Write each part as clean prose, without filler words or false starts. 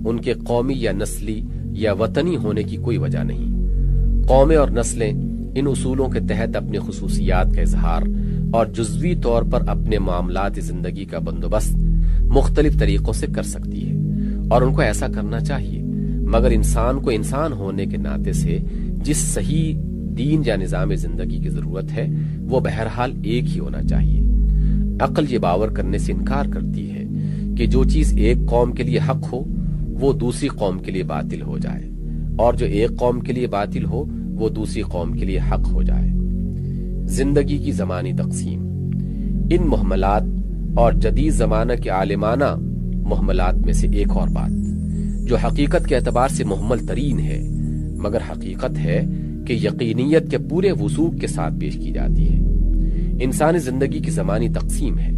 ان کے قومی یا نسلی یا وطنی ہونے کی کوئی وجہ نہیں۔ قومیں اور نسلیں ان اصولوں کے تحت اپنی خصوصیات کا اظہار اور جزوی طور پر اپنے معاملات زندگی کا بندوبست مختلف طریقوں سے کر سکتی ہے، اور ان کو ایسا کرنا چاہیے، مگر انسان کو انسان ہونے کے ناطے سے جس صحیح دین یا نظام زندگی کی ضرورت ہے وہ بہرحال ایک ہی ہونا چاہیے۔ عقل یہ باور کرنے سے انکار کرتی ہے کہ جو چیز ایک قوم کے لیے حق ہو وہ دوسری قوم کے لیے باطل ہو جائے، اور جو ایک قوم کے لیے باطل ہو وہ دوسری قوم کے لیے حق ہو جائے۔ زندگی کی زمانی تقسیم، ان محملات اور جدید زمانہ کے عالمانہ محملات میں سے ایک اور بات جو حقیقت کے اعتبار سے محمل ترین ہے، مگر حقیقت ہے کہ یقینیت کے پورے وثوق کے ساتھ پیش کی جاتی ہے، انسانی زندگی کی زمانی تقسیم ہے۔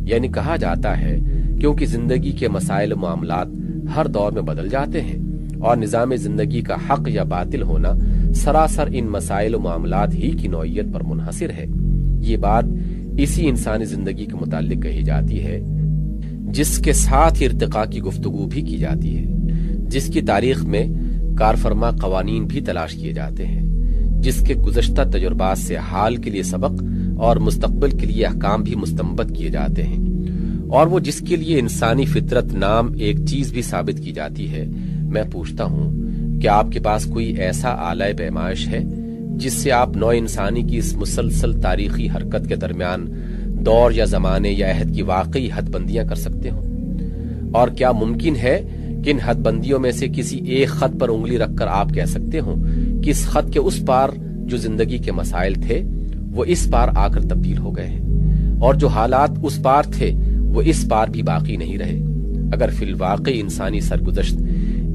یعنی کہا جاتا ہے کیونکہ زندگی کے مسائل و معاملات ہر دور میں بدل جاتے ہیں، اور نظام زندگی کا حق یا باطل ہونا سراسر ان مسائل و معاملات ہی کی نوعیت پر منحصر ہے۔ یہ بات اسی انسانی زندگی کے متعلق کہی جاتی ہے جس کے ساتھ ارتقاء کی گفتگو بھی کی جاتی ہے، جس کی تاریخ میں کارفرما قوانین بھی تلاش کیے جاتے ہیں، جس کے گزشتہ تجربات سے حال کے لیے سبق اور مستقبل کے لیے احکام بھی مستنبط کیے جاتے ہیں، اور وہ جس کے لیے انسانی فطرت نام ایک چیز بھی ثابت کی جاتی ہے۔ میں پوچھتا ہوں کہ آپ کے پاس کوئی ایسا آلہ پیمائش ہے جس سے آپ نوع انسانی کی اس مسلسل تاریخی حرکت کے درمیان دور یا زمانے یا عہد کی واقعی حد بندیاں کر سکتے ہوں؟ اور کیا ممکن ہے کہ ان حد بندیوں میں سے کسی ایک خط پر انگلی رکھ کر آپ کہہ سکتے ہوں کہ اس خط کے اس پار جو زندگی کے مسائل تھے وہ اس پار آ کر تبدیل ہو گئے ہیں، اور جو حالات اس پار تھے وہ اس پار بھی باقی نہیں رہے؟ اگر فی الواقع انسانی سرگزشت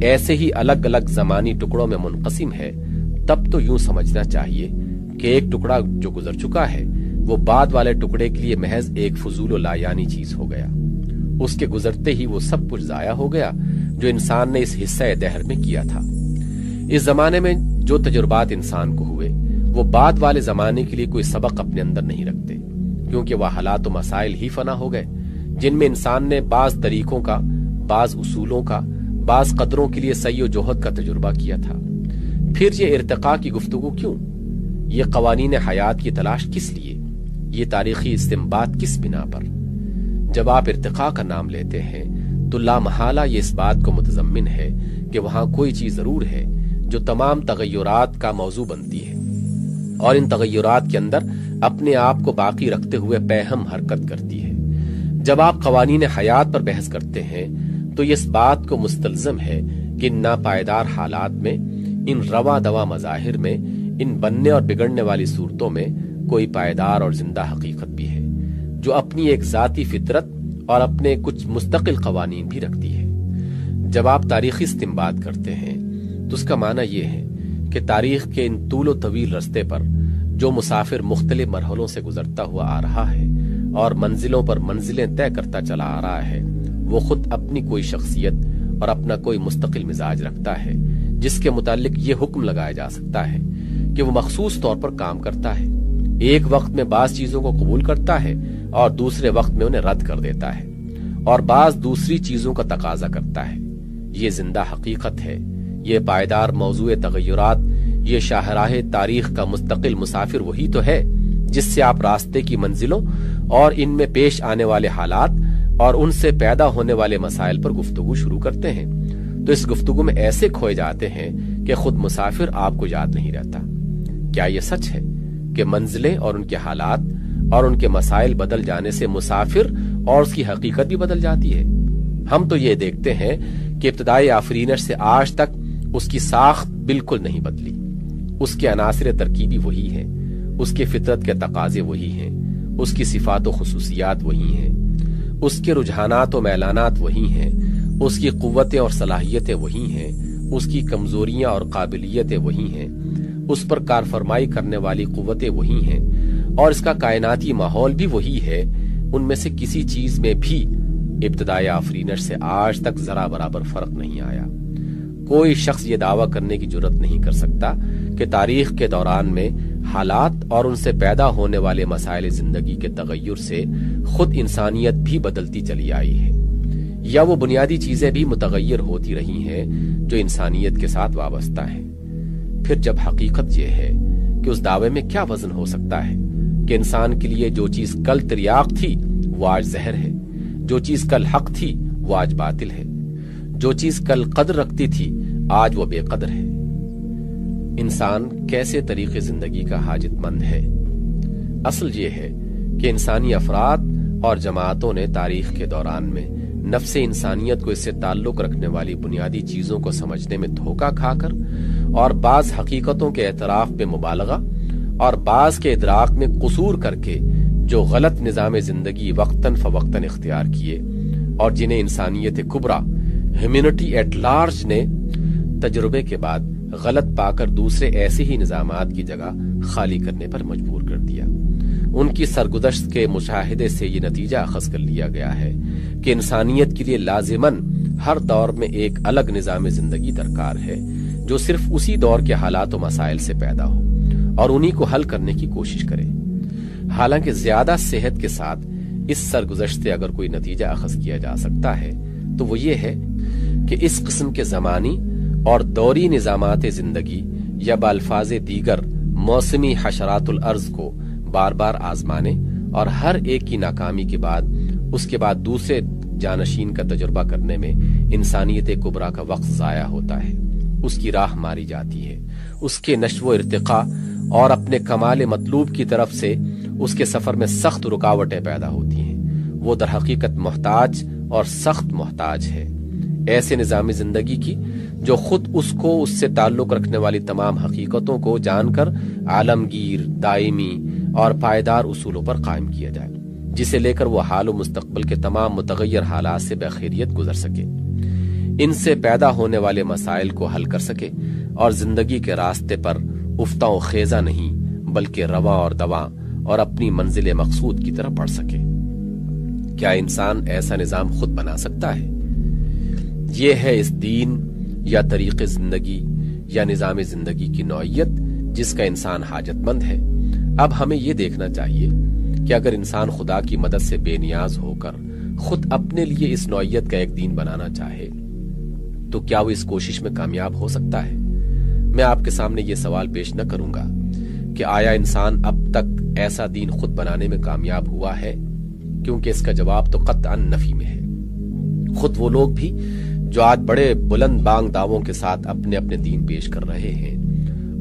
ایسے ہی الگ الگ زمانی ٹکڑوں میں منقسم ہے، تب تو یوں سمجھنا چاہیے کہ ایک ٹکڑا جو گزر چکا ہے وہ بعد والے ٹکڑے کے لیے محض ایک فضول و لایانی چیز ہو گیا، اس کے گزرتے ہی وہ سب کچھ ضائع ہو گیا جو انسان نے اس حصہ دہر میں کیا تھا۔ اس زمانے میں جو تجربات انسان کو ہوئے وہ بعد والے زمانے کے لیے کوئی سبق اپنے اندر نہیں رکھتے، کیونکہ وہ حالات و مسائل ہی فنا ہو گئے جن میں انسان نے بعض طریقوں کا، بعض اصولوں کا، بعض قدروں کے لیے سعی و جہد کا تجربہ کیا تھا۔ پھر یہ ارتقاء کی گفتگو کیوں؟ یہ قوانین حیات کی تلاش کس لیے؟ یہ تاریخی استنباط کس بنا پر؟ جب آپ ارتقاء کا نام لیتے ہیں تو لامحالہ یہ اس بات کو متضمن ہے کہ وہاں کوئی چیز ضرور ہے جو تمام تغیرات کا موضوع بنتی ہے، اور ان تغیرات کے اندر اپنے آپ کو باقی رکھتے ہوئے پیہم حرکت کرتی ہے۔ جب آپ قوانین حیات پر بحث کرتے ہیں تو یہ اس بات کو مستلزم ہے کہ ان ناپائیدار حالات میں، ان رواں دواں مظاہر میں، ان بننے اور بگڑنے والی صورتوں میں کوئی پائیدار اور زندہ حقیقت بھی ہے جو اپنی ایک ذاتی فطرت اور اپنے کچھ مستقل قوانین بھی رکھتی ہے۔ جب آپ تاریخی استنباط کرتے ہیں تو اس کا معنی یہ ہے کہ تاریخ کے ان طول و طویل رستے پر جو مسافر مختلف مرحلوں سے گزرتا ہوا آ رہا ہے اور منزلوں پر منزلیں طے کرتا چلا آ رہا ہے، وہ خود اپنی کوئی شخصیت اور اپنا کوئی مستقل مزاج رکھتا ہے جس کے متعلق یہ حکم لگایا جا سکتا ہے کہ وہ مخصوص طور پر کام کرتا ہے، ایک وقت میں بعض چیزوں کو قبول کرتا ہے اور دوسرے وقت میں انہیں رد کر دیتا ہے، اور بعض دوسری چیزوں کا تقاضا کرتا ہے۔ یہ زندہ حقیقت ہے، یہ پائیدار موضوع تغیرات، یہ شاہراہ تاریخ کا مستقل مسافر وہی تو ہے جس سے آپ راستے کی منزلوں اور ان میں پیش آنے والے حالات اور ان سے پیدا ہونے والے مسائل پر گفتگو شروع کرتے ہیں، تو اس گفتگو میں ایسے کھوئے جاتے ہیں کہ خود مسافر آپ کو یاد نہیں رہتا۔ کیا یہ سچ ہے کہ منزلیں اور ان کے حالات اور ان کے مسائل بدل جانے سے مسافر اور اس کی حقیقت بھی بدل جاتی ہے؟ ہم تو یہ دیکھتے ہیں کہ ابتدائی آفرینش سے آج تک اس کی ساخت بالکل نہیں بدلی، اس کے عناصر ترکیبی وہی ہیں، اس کے فطرت کے تقاضے وہی ہیں، اس کی صفات و خصوصیات وہی ہیں، اس کے رجحانات و میلانات وہی ہیں، اس کی قوتیں اور صلاحیتیں وہی ہیں، اس کی کمزوریاں اور قابلیتیں وہی ہیں، اس پر کارفرمائی کرنے والی قوتیں وہی ہیں، اور اس کا کائناتی ماحول بھی وہی ہے۔ ان میں سے کسی چیز میں بھی ابتدائی آفرینش سے آج تک ذرا برابر فرق نہیں آیا۔ کوئی شخص یہ دعویٰ کرنے کی جرت نہیں کر سکتا کہ تاریخ کے دوران میں حالات اور ان سے پیدا ہونے والے مسائل زندگی کے تغیر سے خود انسانیت بھی بدلتی چلی آئی ہے۔ یا وہ بنیادی چیزیں بھی متغیر ہوتی رہی ہیں جو انسانیت کے ساتھ وابستہ ہیں؟ پھر جب حقیقت یہ ہے کہ اس دعوے میں کیا وزن ہو سکتا ہے کہ انسان کے لیے جو چیز کل تریاق تھی وہ آج زہر ہے، جو چیز کل حق تھی وہ آج باطل ہے، جو چیز کل قدر رکھتی تھی آج وہ بے قدر ہے۔ انسان کیسے طریقے زندگی کا حاجت مند ہے؟ اصل یہ ہے کہ انسانی افراد اور جماعتوں نے تاریخ کے دوران میں نفس انسانیت کو اس سے تعلق رکھنے والی بنیادی چیزوں کو سمجھنے میں دھوکہ کھا کر اور بعض حقیقتوں کے اعتراف میں مبالغہ اور بعض کے ادراک میں قصور کر کے جو غلط نظام زندگی وقتاً فوقتاً اختیار کیے اور جنہیں انسانیت کبریٰ ہیومینٹی ایٹ لارج نے تجربے کے بعد غلط پا کر دوسرے ایسے ہی نظامات کی جگہ خالی کرنے پر مجبور کر دیا۔ ان کی سرگزشت کے مشاہدے سے یہ نتیجہ اخذ کر لیا گیا ہے کہ انسانیت کے لیے لازماً ہر دور میں ایک الگ نظام زندگی درکار ہے جو صرف اسی دور کے حالات و مسائل سے پیدا ہو اور انہی کو حل کرنے کی کوشش کرے۔ حالانکہ زیادہ صحت کے ساتھ اس سرگزشت سے اگر کوئی نتیجہ اخذ کیا جا سکتا ہے تو وہ یہ ہے کہ اس قسم کے زمانی اور دوری نظامات زندگی یا بالفاظ دیگر موسمی حشرات الارض کو بار بار آزمانے اور ہر ایک کی ناکامی کے بعد اس کے بعد دوسرے جانشین کا تجربہ کرنے میں انسانیت کبریٰ کا وقت ضائع ہوتا ہے، اس کی راہ ماری جاتی ہے، اس کے نشو و ارتقاء اور اپنے کمال مطلوب کی طرف سے اس کے سفر میں سخت رکاوٹیں پیدا ہوتی ہیں۔ وہ در حقیقت محتاج اور سخت محتاج ہے ایسے نظام زندگی کی جو خود اس کو اس سے تعلق رکھنے والی تمام حقیقتوں کو جان کر عالمگیر، دائمی اور پائیدار اصولوں پر قائم کیا جائے، جسے لے کر وہ حال و مستقبل کے تمام متغیر حالات سے بخیریت گزر سکے، ان سے پیدا ہونے والے مسائل کو حل کر سکے اور زندگی کے راستے پر افتاں و خیزہ نہیں بلکہ رواں اور دواں اور اپنی منزل مقصود کی طرف بڑھ سکے۔ کیا انسان ایسا نظام خود بنا سکتا ہے؟ یہ ہے اس دین یا طریق زندگی یا نظام زندگی کی نوعیت جس کا انسان حاجت مند ہے۔ اب ہمیں یہ دیکھنا چاہیے کہ اگر انسان خدا کی مدد سے بے نیاز ہو کر خود اپنے لیے اس نوعیت کا ایک دین بنانا چاہے تو کیا وہ اس کوشش میں کامیاب ہو سکتا ہے؟ میں آپ کے سامنے یہ سوال پیش نہ کروں گا کہ آیا انسان اب تک ایسا دین خود بنانے میں کامیاب ہوا ہے، کیونکہ اس کا جواب تو قطعاً نفی میں ہے۔ خود وہ لوگ بھی جو آج بڑے بلند بانگ دعووں کے ساتھ اپنے اپنے دین پیش کر رہے ہیں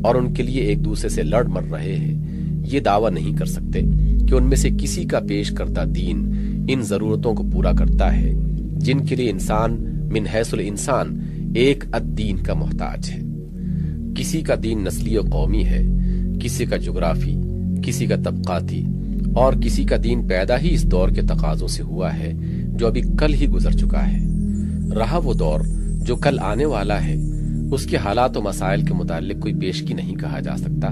اور ان کے لیے ایک دوسرے سے لڑ مر رہے ہیں، یہ دعویٰ نہیں کر سکتے کہ ان میں سے کسی کا پیش کردہ دین ان ضرورتوں کو پورا کرتا ہے جن کے لیے انسان من حیث الانسان ایک الدین کا محتاج ہے۔ کسی کا دین نسلی و قومی ہے، کسی کا جغرافی، کسی کا طبقاتی اور کسی کا دین پیدا ہی اس دور کے تقاضوں سے ہوا ہے جو ابھی کل ہی گزر چکا ہے۔ رہا وہ دور جو کل آنے والا ہے، اس کے حالات و مسائل کے متعلق کوئی پیشگی نہیں کہا جا سکتا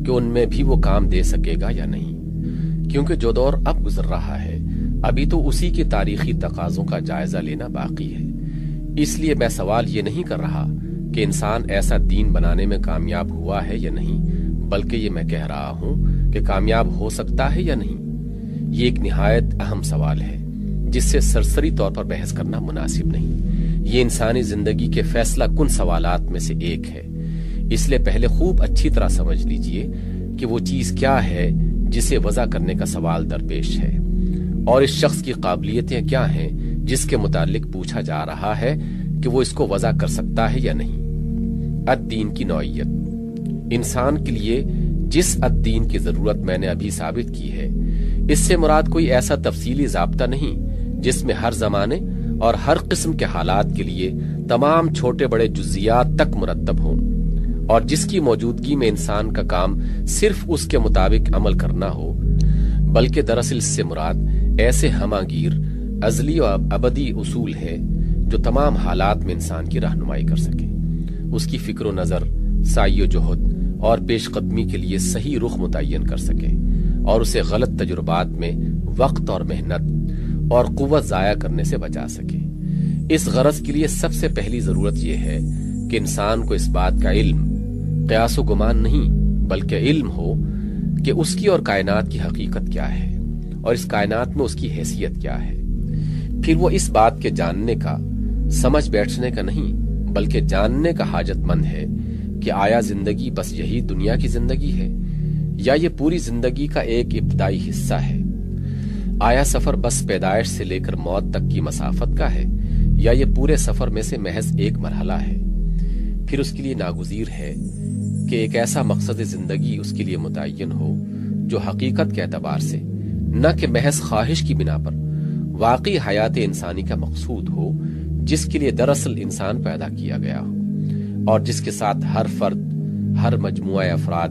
کہ ان میں بھی وہ کام دے سکے گا یا نہیں، کیونکہ جو دور اب گزر رہا ہے ابھی تو اسی کے تاریخی تقاضوں کا جائزہ لینا باقی ہے۔ اس لیے میں سوال یہ نہیں کر رہا کہ انسان ایسا دین بنانے میں کامیاب ہوا ہے یا نہیں، بلکہ یہ میں کہہ رہا ہوں کہ کامیاب ہو سکتا ہے یا نہیں۔ یہ ایک نہایت اہم سوال ہے جس سے سرسری طور پر بحث کرنا مناسب نہیں۔ یہ انسانی زندگی کے فیصلہ کن سوالات میں سے ایک ہے، اس لیے پہلے خوب اچھی طرح سمجھ لیجئے کہ وہ چیز کیا ہے جسے وضع کرنے کا سوال درپیش ہے، اور اس شخص کی قابلیتیں کیا ہیں جس کے متعلق پوچھا جا رہا ہے کہ وہ اس کو وضع کر سکتا ہے یا نہیں۔ الدین کی نوعیت۔ انسان کے لیے جس الدین کی ضرورت میں نے ابھی ثابت کی ہے، اس سے مراد کوئی ایسا تفصیلی ضابطہ نہیں جس میں ہر زمانے اور ہر قسم کے حالات کے لیے تمام چھوٹے بڑے جزیات تک مرتب ہوں، اور جس کی موجودگی میں انسان کا کام صرف اس کے مطابق عمل کرنا ہو، بلکہ دراصل اس سے مراد ایسے ہماگیر ازلی و ابدی اصول ہے جو تمام حالات میں انسان کی رہنمائی کر سکے، اس کی فکر و نظر، سعی و جہد اور پیش قدمی کے لیے صحیح رخ متعین کر سکے، اور اسے غلط تجربات میں وقت اور محنت اور قوت ضائع کرنے سے بچا سکے۔ اس غرض کے لیے سب سے پہلی ضرورت یہ ہے کہ انسان کو اس بات کا علم، قیاس و گمان نہیں بلکہ علم ہو کہ اس کی اور کائنات کی حقیقت کیا ہے اور اس کائنات میں اس کی حیثیت کیا ہے۔ پھر وہ اس بات کے جاننے کا، سمجھ بیٹھنے کا نہیں بلکہ جاننے کا حاجت مند ہے کہ آیا زندگی بس یہی دنیا کی زندگی ہے یا یہ پوری زندگی کا ایک ابتدائی حصہ ہے؟ آیا سفر بس پیدائش سے لے کر موت تک کی مسافت کا ہے یا یہ پورے سفر میں سے محض ایک مرحلہ ہے؟ پھر اس کے لیے ناگزیر ہے کہ ایک ایسا مقصد زندگی اس کے لیے متعین ہو جو حقیقت کے اعتبار سے نہ کہ محض خواہش کی بنا پر واقعی حیات انسانی کا مقصود ہو، جس کے لیے دراصل انسان پیدا کیا گیا ہو، اور جس کے ساتھ ہر فرد، ہر مجموعہ افراد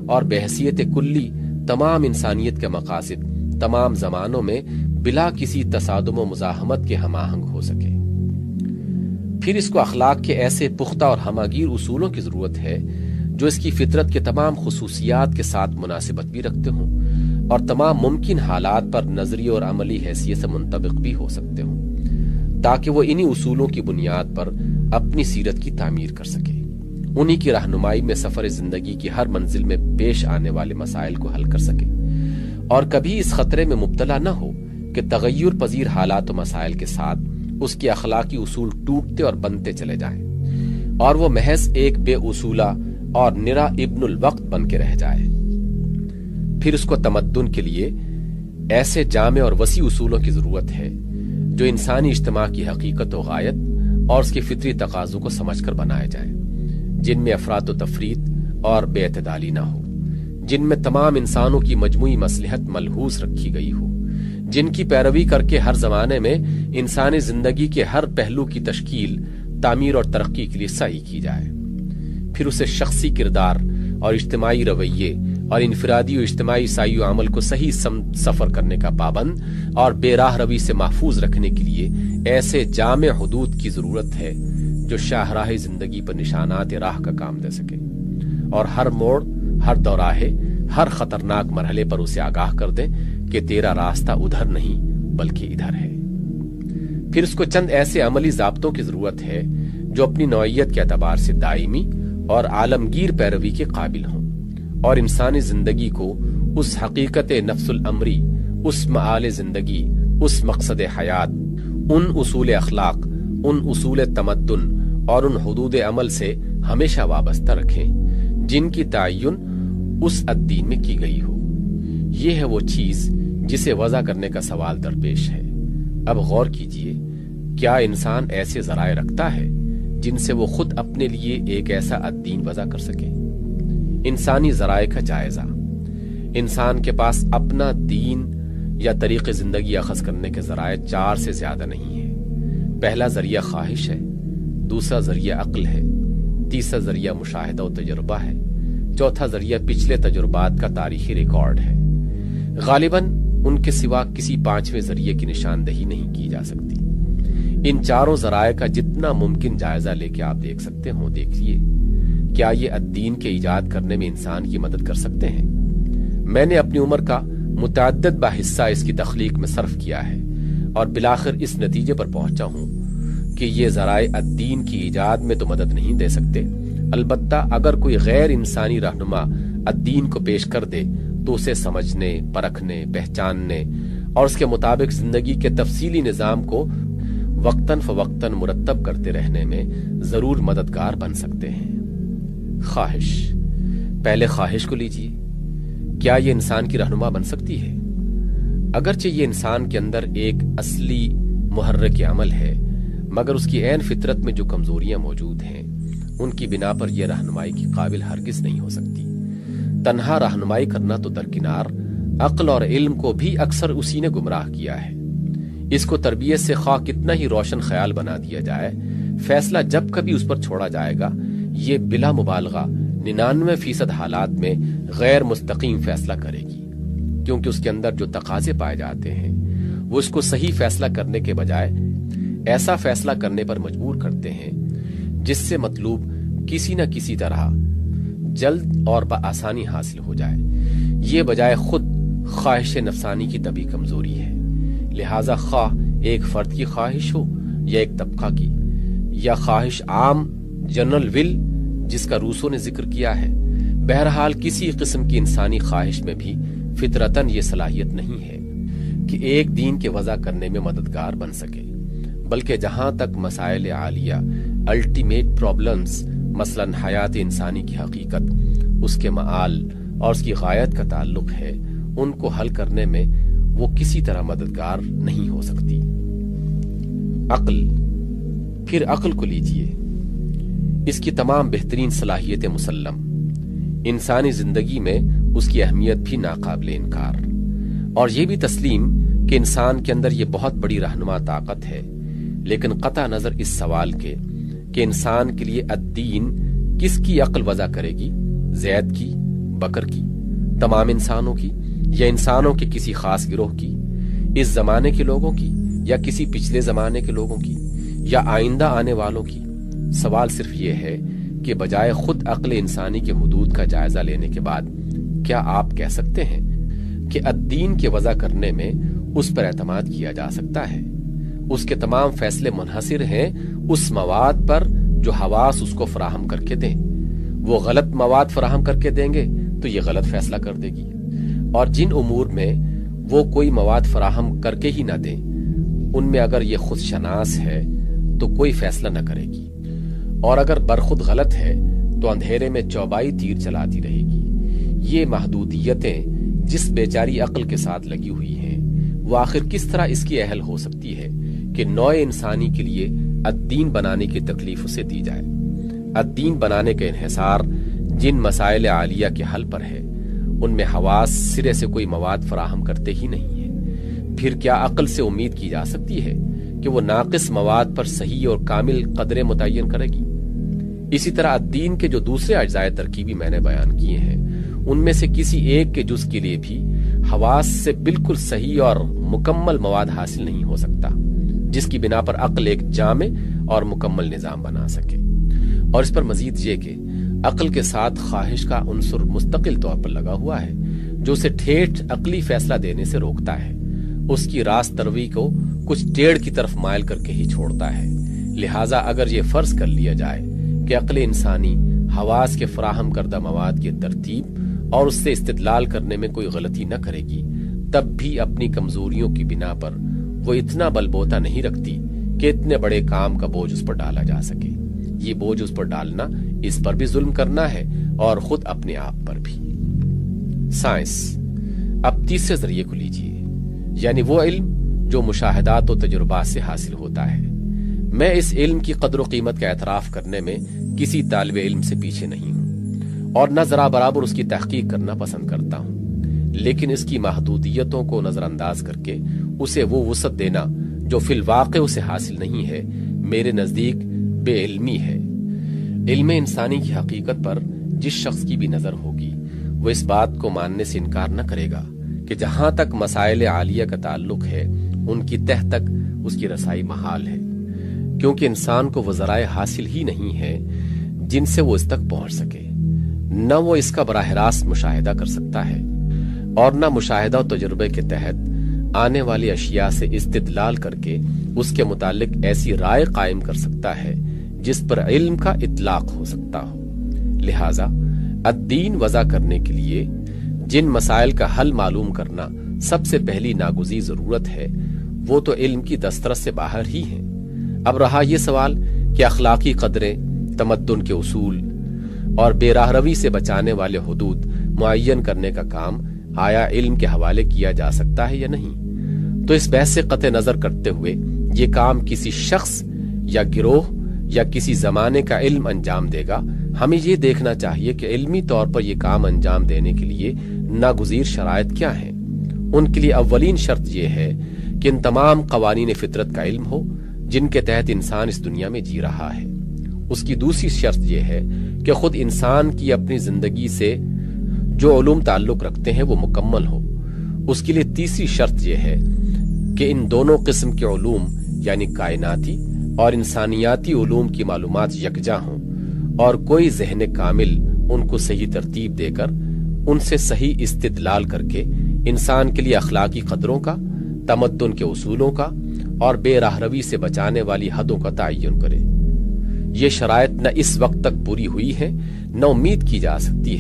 اور بحیثیت کلی تمام انسانیت کے مقاصد تمام زمانوں میں بلا کسی تصادم و مزاحمت کے ہم آہنگ ہو سکے۔ پھر اس کو اخلاق کے ایسے پختہ اور ہماگیر اصولوں کی ضرورت ہے جو اس کی فطرت کے تمام خصوصیات کے ساتھ مناسبت بھی رکھتے ہوں اور تمام ممکن حالات پر نظری اور عملی حیثیت سے منطبق بھی ہو سکتے ہوں، تاکہ وہ انہی اصولوں کی بنیاد پر اپنی سیرت کی تعمیر کر سکے، انہی کی رہنمائی میں سفر زندگی کی ہر منزل میں پیش آنے والے مسائل کو حل کر سکے، اور کبھی اس خطرے میں مبتلا نہ ہو کہ تغیر پذیر حالات و مسائل کے ساتھ اس کے اخلاقی اصول ٹوٹتے اور بنتے چلے جائیں اور وہ محض ایک بے اصولہ اور نرا ابن الوقت بن کے رہ جائے۔ پھر اس کو تمدن کے لیے ایسے جامع اور وسیع اصولوں کی ضرورت ہے جو انسانی اجتماع کی حقیقت و غایت اور اس کے فطری تقاضوں کو سمجھ کر بنائے جائیں، جن میں افراط و تفریط اور بے اعتدالی نہ ہو، جن میں تمام انسانوں کی مجموعی مصلحت ملحوظ رکھی گئی ہو، جن کی پیروی کر کے ہر زمانے میں انسانی زندگی کے ہر پہلو کی تشکیل، تعمیر اور ترقی کے لیے سعی کی جائے۔ پھر اسے شخصی کردار اور اجتماعی رویے اور انفرادی و اجتماعی سعی و عمل کو صحیح سفر کرنے کا پابند اور بے راہ روی سے محفوظ رکھنے کے لیے ایسے جامع حدود کی ضرورت ہے جو شاہراہ زندگی پر نشانات راہ کا کام دے سکے اور ہر موڑ، ہر دوراہے، ہر خطرناک مرحلے پر اسے آگاہ کر دیں کہ تیرا راستہ ادھر نہیں بلکہ ادھر ہے۔ پھر اس کو چند ایسے عملی ضابطوں کی ضرورت ہے جو اپنی نوعیت کے اعتبار سے دائمی اور عالمگیر پیروی کے قابل ہوں اور انسانی زندگی کو اس حقیقت نفس الامری، اس معال زندگی، اس مقصد حیات، ان اصول اخلاق، ان اصول تمدن اور ان حدود عمل سے ہمیشہ وابستہ رکھیں جن کی تعین اس الدین میں کی گئی ہو۔ یہ ہے وہ چیز جسے وضع کرنے کا سوال درپیش ہے۔ اب غور کیجئے، کیا انسان ایسے ذرائع رکھتا ہے جن سے وہ خود اپنے لیے ایک ایسا الدین وضع کر سکے؟ انسانی ذرائع کا جائزہ۔ انسان کے پاس اپنا دین یا طریق زندگی اخذ کرنے کے ذرائع 4 سے زیادہ نہیں ہیں۔ پہلا ذریعہ خواہش ہے، دوسرا ذریعہ عقل ہے، تیسرا ذریعہ مشاہدہ و تجربہ ہے، چوتھا ذریعہ پچھلے تجربات کا تاریخی ریکارڈ ہے۔ غالباً ان کے سوا کسی 5ویں ذریعے کی نشاندہی نہیں کی جا سکتی۔ ان 4 ذرائع کا جتنا ممکن جائزہ لے کے آپ دیکھ سکتے ہوں دیکھیے، کیا یہ الدین کے ایجاد کرنے میں انسان کی مدد کر سکتے ہیں؟ میں نے اپنی عمر کا متعدد باحصہ اس کی تخلیق میں صرف کیا ہے اور بالآخر اس نتیجے پر پہنچا ہوں کہ یہ ذرائع الدین کی ایجاد میں تو مدد نہیں دے سکتے، البتہ اگر کوئی غیر انسانی رہنما الدین کو پیش کر دے تو اسے سمجھنے، پرکھنے، پہچاننے اور اس کے مطابق زندگی کے تفصیلی نظام کو وقتاً فوقتاً مرتب کرتے رہنے میں ضرور مددگار بن سکتے ہیں۔ خواہش۔ پہلے خواہش کو لیجئے، کیا یہ انسان کی رہنما بن سکتی ہے؟ اگرچہ یہ انسان کے اندر ایک اصلی محرک عمل ہے، مگر اس کی عین فطرت میں جو کمزوریاں موجود ہیں ان کی بنا پر یہ رہنمائی کی قابل ہرگز نہیں ہو سکتی۔ تنہا رہنمائی کرنا تو درکنار، عقل اور علم کو بھی اکثر اسی نے گمراہ کیا ہے۔ اس کو تربیت سے خواہ کتنا ہی روشن خیال بنا دیا جائے، فیصلہ جب کبھی اس پر چھوڑا جائے گا یہ بلا مبالغہ 99% حالات میں غیر مستقیم فیصلہ کرے گی، کیونکہ اس کے اندر جو تقاضے پائے جاتے ہیں وہ اس کو صحیح فیصلہ کرنے کے بجائے ایسا فیصلہ کرنے پر مجبور کرتے ہیں جس سے مطلوب کسی نہ کسی طرح جلد اور بآسانی حاصل ہو جائے۔ یہ بجائے خود خواہش نفسانی کی طبی کمزوری ہے، لہذا خواہ ایک فرد کی خواہش ہو یا ایک طبقہ کی، یا خواہش عام جنرل ول جس کا روسو نے ذکر کیا ہے، بہرحال کسی قسم کی انسانی خواہش میں بھی فطرتاً یہ صلاحیت نہیں ہے کہ ایک دین کے وضع کرنے میں مددگار بن سکے، بلکہ جہاں تک مسائل عالیہ، الٹیمیٹ پرابلمز، مثلاً حیات انسانی کی حقیقت، اس کے معال اور اس کی غایت کا تعلق ہے، ان کو حل کرنے میں وہ کسی طرح مددگار نہیں ہو سکتی۔ عقل، پھر عقل کو لیجئے، اس کی تمام بہترین صلاحیت مسلم، انسانی زندگی میں اس کی اہمیت بھی ناقابل انکار، اور یہ بھی تسلیم کہ انسان کے اندر یہ بہت بڑی رہنما طاقت ہے، لیکن قطع نظر اس سوال کے کہ انسان کے لیے الدین کس کی عقل وضع کرے گی، زید کی، بکر کی، تمام انسانوں کی، یا انسانوں کے کسی خاص گروہ کی، اس زمانے کے لوگوں کی، یا کسی پچھلے زمانے کے لوگوں کی، یا آئندہ آنے والوں کی؟ سوال صرف یہ ہے کہ بجائے خود عقل انسانی کے حدود کا جائزہ لینے کے بعد کیا آپ کہہ سکتے ہیں کہ الدین کے وضع کرنے میں اس پر اعتماد کیا جا سکتا ہے؟ اس کے تمام فیصلے منحصر ہیں اس مواد پر جو حواس اس کو فراہم کر کے دیں۔ وہ غلط مواد فراہم کر کے دیں گے تو یہ غلط فیصلہ کر دے گی، اور جن امور میں وہ کوئی مواد فراہم کر کے ہی نہ دیں، ان میں اگر یہ خود شناس ہے تو کوئی فیصلہ نہ کرے گی، اور اگر برخود غلط ہے تو اندھیرے میں چوبائی تیر چلاتی رہے گی۔ یہ محدودیتیں جس بیچاری عقل کے ساتھ لگی ہوئی ہیں، وہ آخر کس طرح اس کی اہل ہو سکتی ہے کہ نوع انسانی کے لیے الدین بنانے کی تکلیف اسے دی جائے؟ الدین بنانے کا انحصار جن مسائل عالیہ کے حل پر ہے، ان میں حواس سرے سے کوئی مواد فراہم کرتے ہی نہیں ہیں۔ پھر کیا عقل سے امید کی جا سکتی ہے کہ وہ ناقص مواد پر صحیح اور کامل قدریں متعین کرے گی؟ اسی طرح الدین کے جو دوسرے اجزاء ترکیبی میں نے بیان کیے ہیں، ان میں سے کسی ایک کے جز کے لیے بھی حواس سے بالکل صحیح اور مکمل مواد حاصل نہیں ہو سکتا، جس کی بنا پر عقل ایک جامع اور مکمل نظام بنا سکے۔ اور اس پر مزید یہ کہ عقل کے ساتھ خواہش کا عنصر مستقل طور پر لگا ہوا ہے، جو اسے ٹھیٹھ عقلی فیصلہ دینے سے روکتا ہے، اس کی راست روی کو کچھ ٹیڑھ کی طرف مائل کر کے ہی چھوڑتا ہے۔ لہٰذا اگر یہ فرض کر لیا جائے کہ عقل انسانی حواس کے فراہم کردہ مواد کی ترتیب اور اس سے استدلال کرنے میں کوئی غلطی نہ کرے گی، تب بھی اپنی کمزوریوں کی بنا پر وہ اتنا بل بوتا نہیں رکھتی کہ اتنے بڑے کام کا بوجھ اس پر ڈالا جا سکے۔ یہ بوجھ اس پر ڈالنا اس پر بھی ظلم کرنا ہے اور خود اپنے آپ پر بھی۔ سائنس، اب تیسرے ذریعے کو لیجئے، یعنی وہ علم جو مشاہدات و تجربات سے حاصل ہوتا ہے۔ میں اس علم کی قدر و قیمت کا اعتراف کرنے میں کسی طالب علم سے پیچھے نہیں ہوں، اور نہ ذرا برابر اس کی تحقیق کرنا پسند کرتا ہوں، لیکن اس کی محدودیتوں کو نظر انداز کر کے اسے وہ وسعت دینا جو فی الواقع اسے حاصل نہیں ہے، میرے نزدیک بے علمی ہے۔ علم انسانی کی حقیقت پر جس شخص کی بھی نظر ہوگی، وہ اس بات کو ماننے سے انکار نہ کرے گا کہ جہاں تک مسائل عالیہ کا تعلق ہے، ان کی تہ تک اس کی رسائی محال ہے، کیونکہ انسان کو وہ ذرائع حاصل ہی نہیں ہے جن سے وہ اس تک پہنچ سکے۔ نہ وہ اس کا براہ راست مشاہدہ کر سکتا ہے، اور نہ مشاہدہ و تجربے کے تحت آنے والی اشیاء سے استدلال کر کے اس کے متعلق ایسی رائے قائم کر سکتا ہے جس پر علم کا اطلاق ہو سکتا ہو۔ لہٰذا الدین وضع کرنے کے لیے جن مسائل کا حل معلوم کرنا سب سے پہلی ناگزیر ضرورت ہے، وہ تو علم کی دسترس سے باہر ہی ہیں۔ اب رہا یہ سوال کہ اخلاقی قدریں، تمدن کے اصول اور بے راہ روی سے بچانے والے حدود معین کرنے کا کام آیا علم کے حوالے کیا جا سکتا ہے یا نہیں؟ تو اس بحث سے قطع نظر کرتے ہوئے یہ کام کسی شخص یا گروہ یا کسی زمانے کا علم انجام دے گا، ہمیں یہ دیکھنا چاہیے کہ علمی طور پر یہ کام انجام دینے کے لیے ناگزیر شرائط کیا ہیں۔ ان کے لیے اولین شرط یہ ہے کہ ان تمام قوانین فطرت کا علم ہو جن کے تحت انسان اس دنیا میں جی رہا ہے۔ اس کی دوسری شرط یہ ہے کہ خود انسان کی اپنی زندگی سے جو علوم تعلق رکھتے ہیں وہ مکمل ہو۔ اس کے لیے تیسری شرط یہ ہے کہ ان دونوں قسم کے علوم یعنی کائناتی اور انسانیاتی علوم کی معلومات یکجاں ہوں، اور کوئی ذہن کامل ان کو صحیح ترتیب دے کر ان سے صحیح استدلال کر کے انسان کے لیے اخلاقی قدروں کا، تمدن کے اصولوں کا اور بے راہ روی سے بچانے والی حدوں کا تعین کرے۔ یہ شرائط نہ اس وقت تک پوری ہوئی ہیں، نہ امید کی جا سکتی ہے